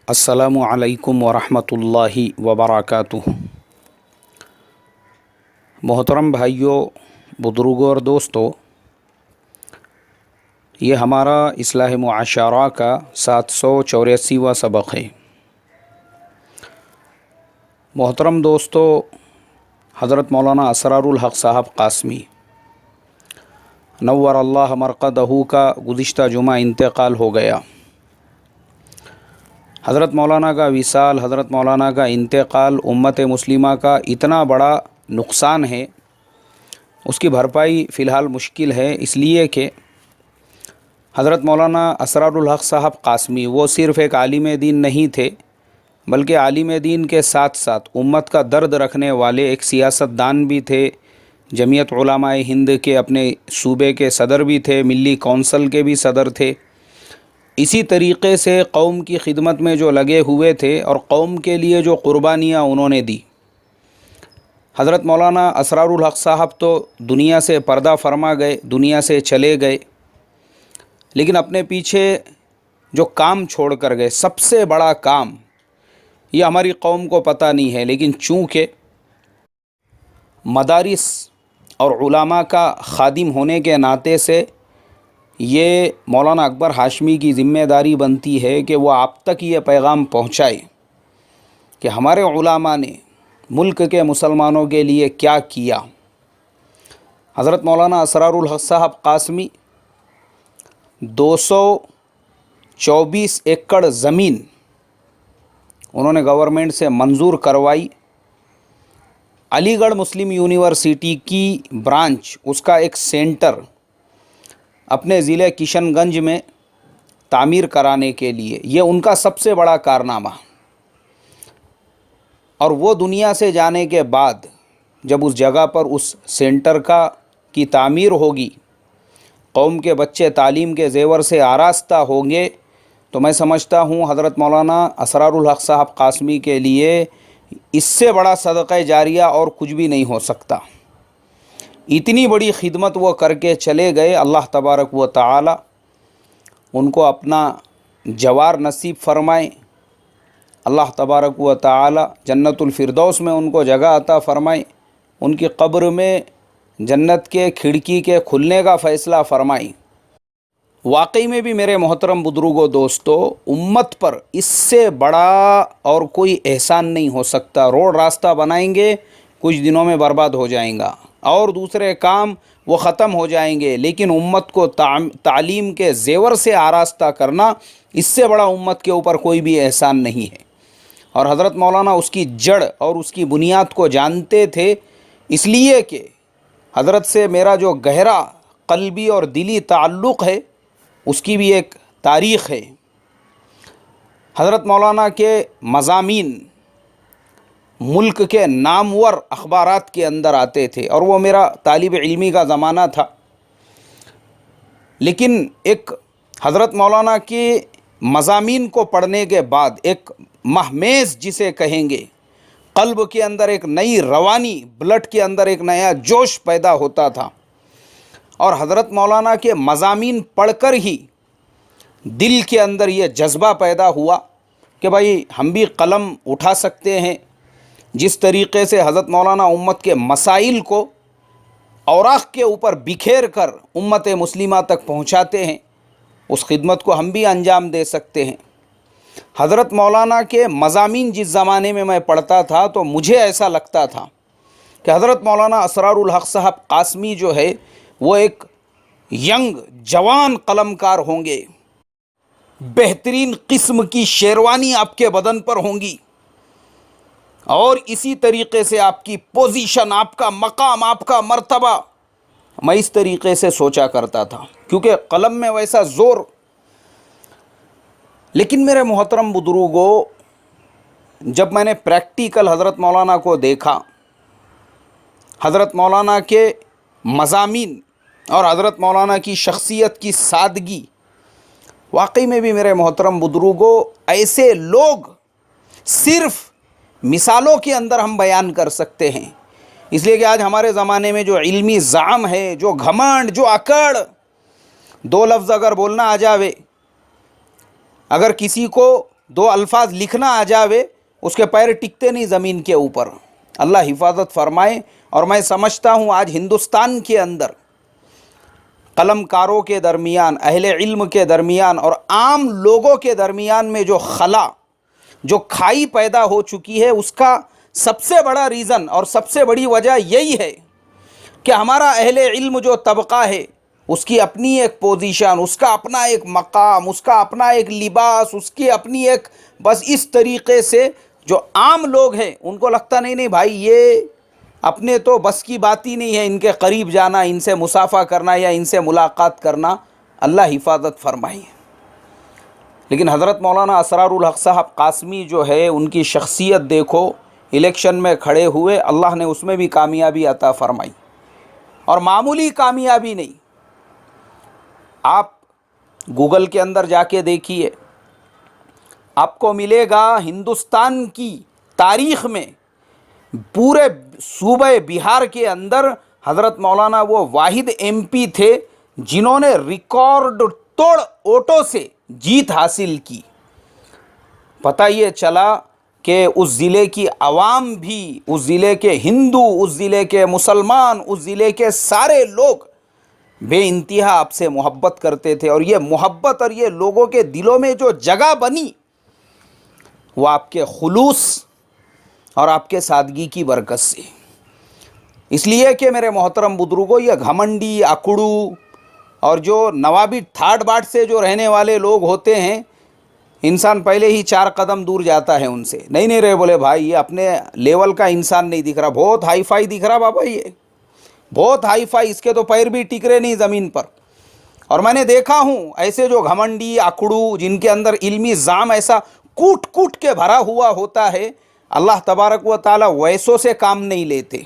السلام علیکم ورحمۃ اللہ وبرکاتہ۔ محترم بھائیوں، بزرگوں اور دوستوں، یہ ہمارا اصلاح معاشرہ کا 784واں سبق ہے۔ محترم دوستو، حضرت مولانا اسرار الحق صاحب قاسمی نور اللہ مرقدہ کا گزشتہ جمعہ انتقال ہو گیا۔ حضرت مولانا کا وصال، حضرت مولانا کا انتقال امت مسلمہ کا اتنا بڑا نقصان ہے، اس کی بھرپائی فی الحال مشکل ہے، اس لیے کہ حضرت مولانا اسرار الحق صاحب قاسمی وہ صرف ایک عالم دین نہیں تھے، بلکہ عالم دین کے ساتھ ساتھ امت کا درد رکھنے والے ایک سیاست دان بھی تھے، جمعیت علماء ہند کے اپنے صوبے کے صدر بھی تھے، ملی کونسل کے بھی صدر تھے۔ اسی طریقے سے قوم کی خدمت میں جو لگے ہوئے تھے اور قوم کے لیے جو قربانیاں انہوں نے دی۔ حضرت مولانا اسرار الحق صاحب تو دنیا سے پردہ فرما گئے، دنیا سے چلے گئے، لیکن اپنے پیچھے جو کام چھوڑ کر گئے، سب سے بڑا کام، یہ ہماری قوم کو پتہ نہیں ہے، لیکن چونکہ مدارس اور علماء کا خادم ہونے کے ناطے سے یہ مولانا اکبر ہاشمی کی ذمہ داری بنتی ہے کہ وہ آپ تک یہ پیغام پہنچائے کہ ہمارے علماء نے ملک کے مسلمانوں کے لیے کیا کیا۔ حضرت مولانا اسرار الحق صاحب قاسمی 224 ایکڑ زمین انہوں نے گورنمنٹ سے منظور کروائی۔ علی گڑھ مسلم یونیورسٹی کی برانچ، اس کا ایک سینٹر اپنے ضلع کشن گنج میں تعمیر کرانے کے لیے، یہ ان کا سب سے بڑا کارنامہ۔ اور وہ دنیا سے جانے کے بعد جب اس جگہ پر اس سینٹر کی تعمیر ہوگی، قوم کے بچے تعلیم کے زیور سے آراستہ ہوں گے، تو میں سمجھتا ہوں حضرت مولانا اسرار الحق صاحب قاسمی کے لیے اس سے بڑا صدقہ جاریہ اور کچھ بھی نہیں ہو سکتا۔ اتنی بڑی خدمت وہ کر کے چلے گئے۔ اللہ تبارک و تعالی ان کو اپنا جوار نصیب فرمائے، اللہ تبارک و تعالی جنت الفردوس میں ان کو جگہ عطا فرمائے، ان کی قبر میں جنت کے کھڑکی کے کھلنے کا فیصلہ فرمائے۔ واقعی میں بھی میرے محترم بزرگوں دوستو، امت پر اس سے بڑا اور کوئی احسان نہیں ہو سکتا۔ روڈ راستہ بنائیں گے، کچھ دنوں میں برباد ہو جائیں گا، اور دوسرے کام وہ ختم ہو جائیں گے، لیکن امت کو تعلیم کے زیور سے آراستہ کرنا، اس سے بڑا امت کے اوپر کوئی بھی احسان نہیں ہے۔ اور حضرت مولانا اس کی جڑ اور اس کی بنیاد کو جانتے تھے، اس لیے کہ حضرت سے میرا جو گہرا قلبی اور دلی تعلق ہے، اس کی بھی ایک تاریخ ہے۔ حضرت مولانا کے مضامین ملک کے نامور اخبارات کے اندر آتے تھے، اور وہ میرا طالب علمی کا زمانہ تھا، لیکن ایک حضرت مولانا کے مضامین کو پڑھنے کے بعد ایک مہمیز جسے کہیں گے، قلب کے اندر ایک نئی روانی، بلڈ کے اندر ایک نیا جوش پیدا ہوتا تھا۔ اور حضرت مولانا کے مضامین پڑھ کر ہی دل کے اندر یہ جذبہ پیدا ہوا کہ بھائی ہم بھی قلم اٹھا سکتے ہیں۔ جس طریقے سے حضرت مولانا امت کے مسائل کو اوراق کے اوپر بکھیر کر امت مسلمہ تک پہنچاتے ہیں، اس خدمت کو ہم بھی انجام دے سکتے ہیں۔ حضرت مولانا کے مضامین جس زمانے میں میں پڑھتا تھا تو مجھے ایسا لگتا تھا کہ حضرت مولانا اسرار الحق صاحب قاسمی جو ہے وہ ایک ینگ جوان قلمکار ہوں گے، بہترین قسم کی شیروانی آپ کے بدن پر ہوں گی، اور اسی طریقے سے آپ کی پوزیشن، آپ کا مقام، آپ کا مرتبہ، میں اس طریقے سے سوچا کرتا تھا کیونکہ قلم میں ویسا زور۔ لیکن میرے محترم بزرگوں، جب میں نے پریکٹیکل حضرت مولانا کو دیکھا، حضرت مولانا کے مضامین اور حضرت مولانا کی شخصیت کی سادگی، واقعی میں بھی میرے محترم بزرگوں، ایسے لوگ صرف مثالوں کے اندر ہم بیان کر سکتے ہیں، اس لیے کہ آج ہمارے زمانے میں جو علمی زعم ہے، جو گھمنڈ، جو اکڑ، دو لفظ اگر بولنا آ جاوے، اگر کسی کو دو الفاظ لکھنا آ جاوے اس کے پیر ٹکتے نہیں زمین کے اوپر. اللہ حفاظت فرمائے. اور میں سمجھتا ہوں آج ہندوستان کے اندر قلم کاروں کے درمیان، اہل علم کے درمیان اور عام لوگوں کے درمیان میں جو خلا، جو کھائی پیدا ہو چکی ہے، اس کا سب سے بڑا ریزن اور سب سے بڑی وجہ یہی ہے کہ ہمارا اہل علم جو طبقہ ہے اس کی اپنی ایک پوزیشن، اس کا اپنا ایک مقام، اس کا اپنا ایک لباس، اس کی اپنی ایک، بس اس طریقے سے جو عام لوگ ہیں ان کو لگتا نہیں بھائی یہ اپنے تو بس کی بات ہی نہیں ہے ان کے قریب جانا، ان سے مصافحہ کرنا یا ان سے ملاقات کرنا. اللہ حفاظت فرمائے. لیکن حضرت مولانا اسرار الحق صاحب قاسمی جو ہے ان کی شخصیت دیکھو، الیکشن میں کھڑے ہوئے، اللہ نے اس میں بھی کامیابی عطا فرمائی، اور معمولی کامیابی نہیں. آپ گوگل کے اندر جا کے دیکھیے، آپ کو ملے گا ہندوستان کی تاریخ میں پورے صوبہ بہار کے اندر حضرت مولانا وہ واحد ایم پی تھے جنہوں نے ریکارڈ توڑ ووٹوں سے جیت حاصل کی. پتہ یہ چلا کہ اس ضلع کی عوام بھی، اس ضلع کے ہندو، اس ضلع کے مسلمان، اس ضلع کے سارے لوگ بے انتہا آپ سے محبت کرتے تھے. اور یہ محبت اور یہ لوگوں کے دلوں میں جو جگہ بنی وہ آپ کے خلوص اور آپ کے سادگی کی برکت سے. اس لیے کہ میرے محترم بزرگوں، یہ گھمنڈی، اکڑو اور جو نوابی تھارڈ باٹ سے جو رہنے والے لوگ ہوتے ہیں، انسان پہلے ہی 4 قدم دور جاتا ہے ان سے. نہیں رہے، بولے بھائی یہ اپنے لیول کا انسان نہیں دکھ رہا، بہت ہائی فائی دکھ رہا بابا، یہ بہت ہائی فائی، اس کے تو پیر بھی ٹک رہے نہیں زمین پر. اور میں نے دیکھا ہوں ایسے جو گھمنڈی، اکڑو، جن کے اندر علمی زام ایسا کوٹ کوٹ کے بھرا ہوا ہوتا ہے، اللہ تبارک و تعالیٰ ویسوں سے کام نہیں لیتے.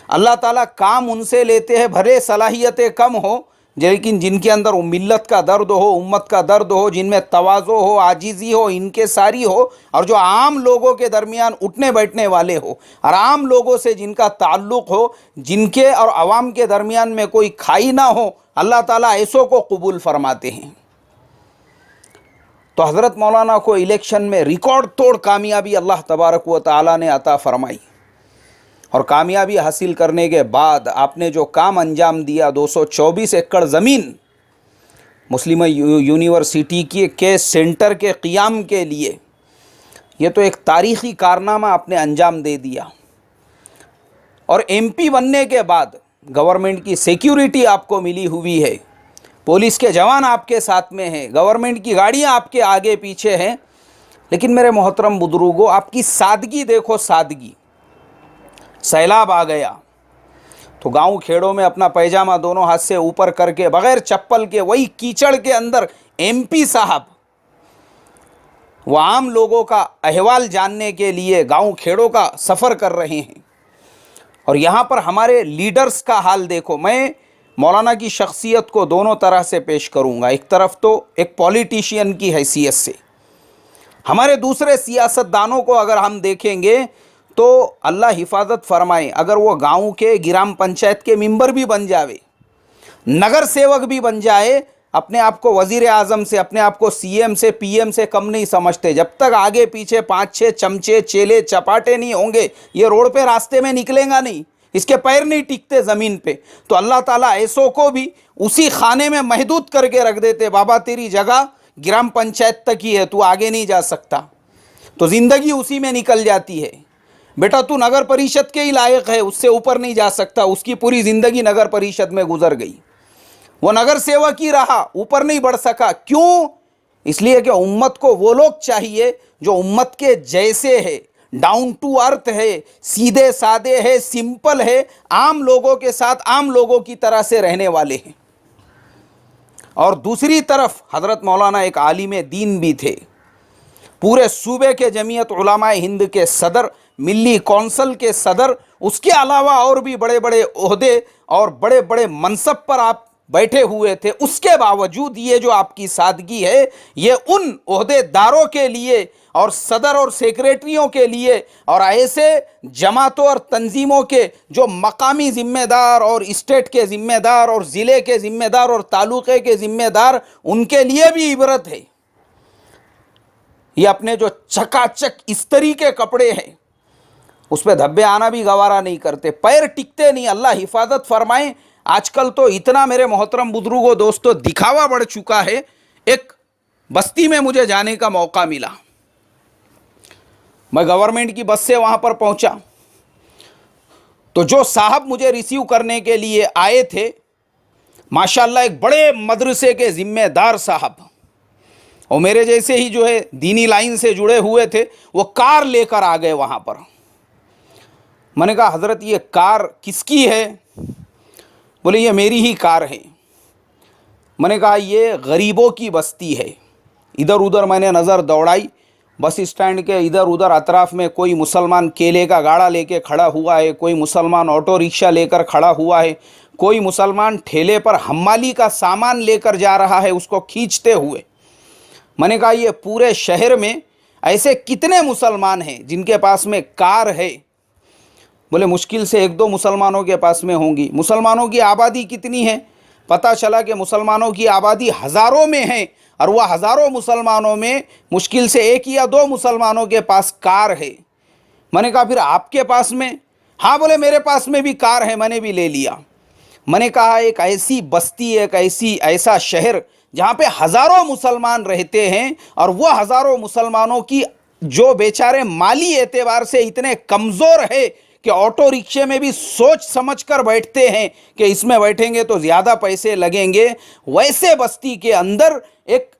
اللہ تعالیٰ کام ان سے لیتے ہیں بھلے صلاحیتیں کم ہو، لیکن جن کے اندر ملت کا درد ہو، امت کا درد ہو، جن میں تواضع ہو، عاجزی ہو، انکساری ہو، اور جو عام لوگوں کے درمیان اٹھنے بیٹھنے والے ہو، اور عام لوگوں سے جن کا تعلق ہو، جن کے اور عوام کے درمیان میں کوئی کھائی نہ ہو، اللہ تعالیٰ ایسوں کو قبول فرماتے ہیں. تو حضرت مولانا کو الیکشن میں ریکارڈ توڑ کامیابی اللہ تبارک و تعالیٰ نے عطا فرمائی. اور کامیابی حاصل کرنے کے بعد آپ نے جو کام انجام دیا، 224 ایکڑ زمین مسلم یونیورسٹی کے سینٹر کے قیام کے لیے، یہ تو ایک تاریخی کارنامہ آپ نے انجام دے دیا. اور ایم پی بننے کے بعد گورنمنٹ کی سیکیورٹی آپ کو ملی ہوئی ہے، پولیس کے جوان آپ کے ساتھ میں ہیں، گورنمنٹ کی گاڑیاں آپ کے آگے پیچھے ہیں. لیکن میرے محترم بزرگوں، آپ کی سادگی دیکھو، سادگی. سیلاب آ گیا تو گاؤں کھیڑوں میں اپنا پیجامہ دونوں ہاتھ سے اوپر کر کے بغیر چپل کے وہی کیچڑ کے اندر ایم پی صاحب وہ عام لوگوں کا احوال جاننے کے لیے گاؤں کھیڑوں کا سفر کر رہے ہیں. اور یہاں پر ہمارے لیڈرز کا حال دیکھو. میں مولانا کی شخصیت کو دونوں طرح سے پیش کروں گا. ایک طرف تو ایک پولیٹیشین کی حیثیت سے، ہمارے دوسرے سیاست دانوں کو اگر ہم دیکھیں گے تو اللہ حفاظت فرمائے، اگر وہ گاؤں کے گرام پنچایت کے ممبر بھی بن جاوے، نگر سیوک بھی بن جائے، اپنے آپ کو وزیر اعظم سے، اپنے آپ کو سی ایم سے، پی ایم سے کم نہیں سمجھتے. جب تک آگے پیچھے 5-6 چمچے، چیلے چپاٹے نہیں ہوں گے، یہ روڈ پہ راستے میں نکلیں گا نہیں، اس کے پیر نہیں ٹکتے زمین پہ. تو اللہ تعالیٰ ایسوں کو بھی اسی خانے میں محدود کر کے رکھ دیتے، بابا تیری جگہ گرام پنچایت تک ہی ہے، تو آگے نہیں جا سکتا. تو زندگی اسی میں نکل جاتی ہے. بیٹا تو نگر پریشد کے ہی لائق ہے، اس سے اوپر نہیں جا سکتا. اس کی پوری زندگی نگر پریشد میں گزر گئی، وہ نگر سیوک ہی رہا، اوپر نہیں بڑھ سکا. کیوں؟ اس لیے کہ امت کو وہ لوگ چاہیے جو امت کے جیسے ہے، ڈاؤن ٹو ارتھ ہے، سیدھے سادے ہے، سمپل ہے، عام لوگوں کے ساتھ عام لوگوں کی طرح سے رہنے والے ہیں. اور دوسری طرف حضرت مولانا ایک عالم دین بھی تھے، پورے صوبے کے جمعیت علماء ہند کے صدر، ملی کونسل کے صدر، اس کے علاوہ اور بھی بڑے بڑے عہدے اور بڑے بڑے منصب پر آپ بیٹھے ہوئے تھے. اس کے باوجود یہ جو آپ کی سادگی ہے، یہ ان عہدے داروں کے لیے اور صدر اور سیکریٹریوں کے لیے اور ایسے جماعتوں اور تنظیموں کے جو مقامی ذمہ دار اور اسٹیٹ کے ذمہ دار اور ضلع کے ذمہ دار اور تعلقے کے ذمہ دار، ان کے لیے بھی عبرت ہے. یہ اپنے جو چکاچک استری کے کپڑے ہیں اس پہ دھبے آنا بھی گوارا نہیں کرتے، پیر ٹکتے نہیں، اللہ حفاظت فرمائیں۔ آج کل تو اتنا میرے محترم بزرگوں دوستوں دکھاوا بڑھ چکا ہے۔ ایک بستی میں مجھے جانے کا موقع ملا، میں گورنمنٹ کی بس سے وہاں پر پہنچا تو جو صاحب مجھے ریسیو کرنے کے لیے آئے تھے ماشاءاللہ ایک بڑے مدرسے کے ذمہ دار صاحب، اور میرے جیسے ہی جو ہے دینی لائن سے جڑے ہوئے تھے، وہ کار لے کر آ گئے وہاں پر۔ میں نے کہا حضرت یہ کار کس کی ہے؟ بولے یہ میری ہی کار ہے۔ میں نے کہا یہ غریبوں کی بستی ہے۔ ادھر ادھر میں نے نظر دوڑائی، بس اسٹینڈ کے ادھر ادھر اطراف میں کوئی مسلمان کیلے کا گاڑا لے کے کھڑا ہوا ہے، کوئی مسلمان آٹو رکشہ لے کر کھڑا ہوا ہے، کوئی مسلمان ٹھیلے پر حمالی کا سامان لے کر جا رہا ہے اس کو کھینچتے ہوئے۔ میں نے کہا یہ پورے شہر میں ایسے کتنے مسلمان ہیں جن کے پاس میں کار ہے؟ بولے مشکل سے 1-2 مسلمانوں کے پاس میں ہوں گی۔ مسلمانوں کی آبادی کتنی ہے؟ پتہ چلا کہ مسلمانوں کی آبادی ہزاروں میں ہے، اور وہ ہزاروں مسلمانوں میں مشکل سے 1 یا 2 مسلمانوں کے پاس کار ہے۔ میں نے کہا پھر آپ کے پاس میں؟ ہاں بولے میرے پاس میں بھی کار ہے، میں نے بھی لے لیا۔ میں نے کہا ایک ایسی بستی، ایک ایسا شہر جہاں پہ ہزاروں مسلمان رہتے ہیں، اور وہ ہزاروں مسلمانوں کی جو بیچارے مالی اعتبار سے اتنے کمزور ہے کہ آٹو رکشے میں بھی سوچ سمجھ کر بیٹھتے ہیں کہ اس میں بیٹھیں گے تو زیادہ پیسے لگیں گے، ویسے بستی کے اندر ایک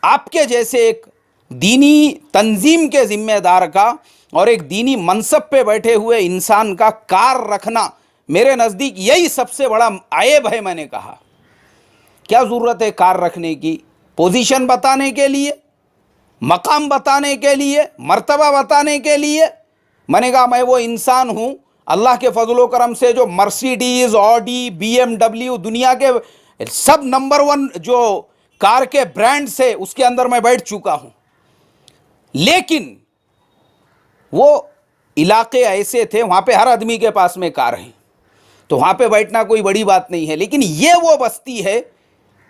آپ کے جیسے ایک دینی تنظیم کے ذمہ دار کا اور ایک دینی منصب پہ بیٹھے ہوئے انسان کا کار رکھنا میرے نزدیک یہی سب سے بڑا عیب ہے۔ میں نے کہا کیا ضرورت ہے کار رکھنے کی؟ پوزیشن بتانے کے لیے، مقام بتانے کے لیے، مرتبہ بتانے کے لیے؟ میں نے کہا میں وہ انسان ہوں اللہ کے فضل و کرم سے جو مرسیڈیز، آڈی، BMW دنیا کے سب نمبر 1 جو کار کے برانڈ سے اس کے اندر میں بیٹھ چکا ہوں، لیکن وہ علاقے ایسے تھے وہاں پہ ہر آدمی کے پاس میں کار ہے، تو وہاں پہ بیٹھنا کوئی بڑی بات نہیں ہے۔ لیکن یہ وہ بستی ہے،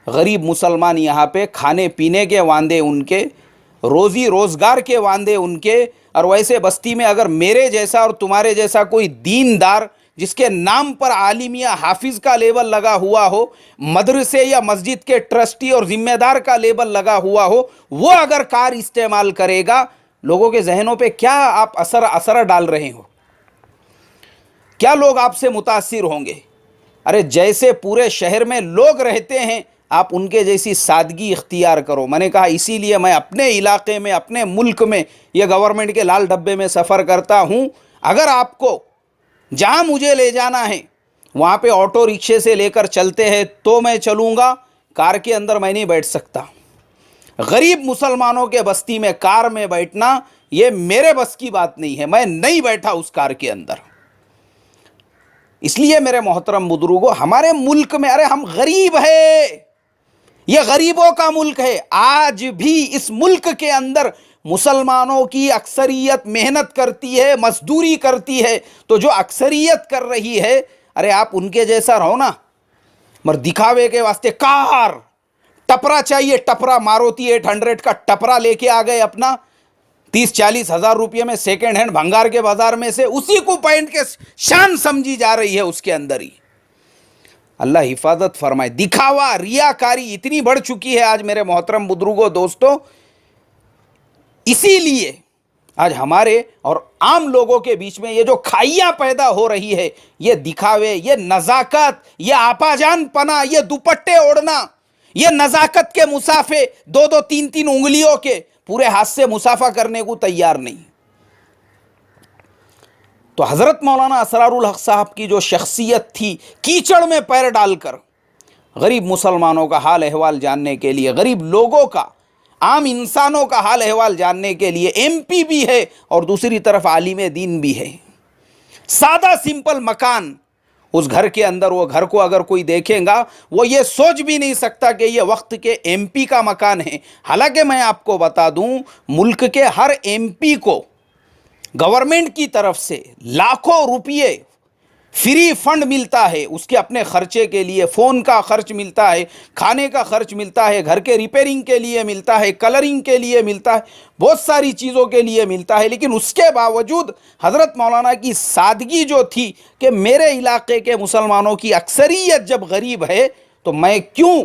غریب مسلمان یہاں پہ کھانے پینے کے واندے ان کے، روزی روزگار کے واندے ان کے، اور ویسے بستی میں اگر میرے جیسا اور تمہارے جیسا کوئی دیندار جس کے نام پر عالم یا حافظ کا لیبل لگا ہوا ہو، مدرسے یا مسجد کے ٹرسٹی اور ذمہ دار کا لیبل لگا ہوا ہو، وہ اگر کار استعمال کرے گا، لوگوں کے ذہنوں پہ کیا آپ اثر ڈال رہے ہو؟ کیا لوگ آپ سے متاثر ہوں گے؟ ارے جیسے پورے شہر میں لوگ رہتے ہیں آپ ان کے جیسی سادگی اختیار کرو۔ میں نے کہا اسی لیے میں اپنے علاقے میں، اپنے ملک میں یہ گورنمنٹ کے لال ڈبے میں سفر کرتا ہوں۔ اگر آپ کو جہاں مجھے لے جانا ہے وہاں پہ آٹو رکشے سے لے کر چلتے ہیں تو میں چلوں گا، کار کے اندر میں نہیں بیٹھ سکتا۔ غریب مسلمانوں کے بستی میں کار میں بیٹھنا یہ میرے بس کی بات نہیں ہے، میں نہیں بیٹھا اس کار کے اندر۔ اس لیے میرے محترم بزرگوں ہمارے ملک میں، ارے ہم غریب ہیں، یہ غریبوں کا ملک ہے۔ آج بھی اس ملک کے اندر مسلمانوں کی اکثریت محنت کرتی ہے، مزدوری کرتی ہے، تو جو اکثریت کر رہی ہے ارے آپ ان کے جیسا رہو نا، مگر دکھاوے کے واسطے کار، ٹپرا چاہیے، ٹپرا ماروتی 800 کا ٹپرا لے کے آ گئے اپنا 30-40 ہزار روپے میں سیکنڈ ہینڈ بھنگار کے بازار میں سے، اسی کو پینٹ کے شان سمجھی جا رہی ہے اس کے اندر ہی۔ اللہ حفاظت فرمائے۔ دکھاوا، ریاکاری اتنی بڑھ چکی ہے آج میرے محترم بزرگوں دوستوں، اسی لیے آج ہمارے اور عام لوگوں کے بیچ میں یہ جو کھائیاں پیدا ہو رہی ہے، یہ دکھاوے، یہ نزاکت، یہ آپا جان پنا، یہ دوپٹے اوڑھنا، یہ نزاکت کے مسافے، 2-2 3-3 انگلیوں کے پورے ہاتھ سے مسافہ کرنے کو تیار نہیں۔ تو حضرت مولانا اسرار الحق صاحب کی جو شخصیت تھی، کیچڑ میں پیر ڈال کر غریب مسلمانوں کا حال احوال جاننے کے لیے، غریب لوگوں کا، عام انسانوں کا حال احوال جاننے کے لیے MP بھی ہے اور دوسری طرف عالم دین بھی ہے۔ سادہ سمپل مکان، اس گھر کے اندر، وہ گھر کو اگر کوئی دیکھے گا وہ یہ سوچ بھی نہیں سکتا کہ یہ وقت کے MP کا مکان ہے۔ حالانکہ میں آپ کو بتا دوں ملک کے ہر MP کو گورنمنٹ کی طرف سے لاکھوں روپیے فری فنڈ ملتا ہے اس کے اپنے خرچے کے لیے، فون کا خرچ ملتا ہے، کھانے کا خرچ ملتا ہے، گھر کے ریپیرنگ کے لیے ملتا ہے، کلرنگ کے لیے ملتا ہے، بہت ساری چیزوں کے لیے ملتا ہے، لیکن اس کے باوجود حضرت مولانا کی سادگی جو تھی کہ میرے علاقے کے مسلمانوں کی اکثریت جب غریب ہے تو میں کیوں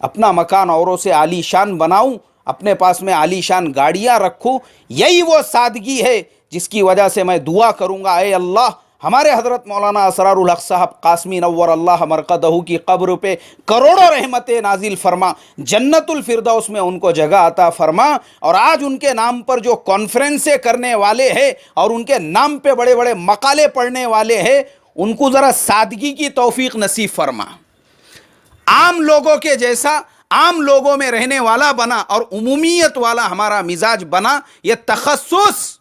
اپنا مکان اوروں سے عالی شان بناؤں، اپنے پاس میں عالی شان گاڑیاں رکھوں۔ یہی وہ سادگی ہے جس کی وجہ سے میں دعا کروں گا، اے اللہ ہمارے حضرت مولانا اسرار الحق صاحب قاسمی نور اللہ مرقدہ کی قبر پہ کروڑوں رحمتیں نازل فرما، جنت الفردوس میں ان کو جگہ عطا فرما، اور آج ان کے نام پر جو کانفرنسیں کرنے والے ہیں اور ان کے نام پہ بڑے بڑے مقالے پڑھنے والے ہیں، ان کو ذرا سادگی کی توفیق نصیب فرما، عام لوگوں کے جیسا عام لوگوں میں رہنے والا بنا اور عمومیت والا ہمارا مزاج بنا۔ یہ تخصص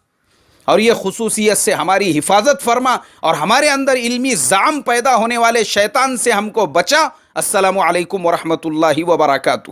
اور یہ خصوصیت سے ہماری حفاظت فرما اور ہمارے اندر علمی زعم پیدا ہونے والے شیطان سے ہم کو بچا۔ السلام علیکم ورحمۃ اللہ وبرکاتہ۔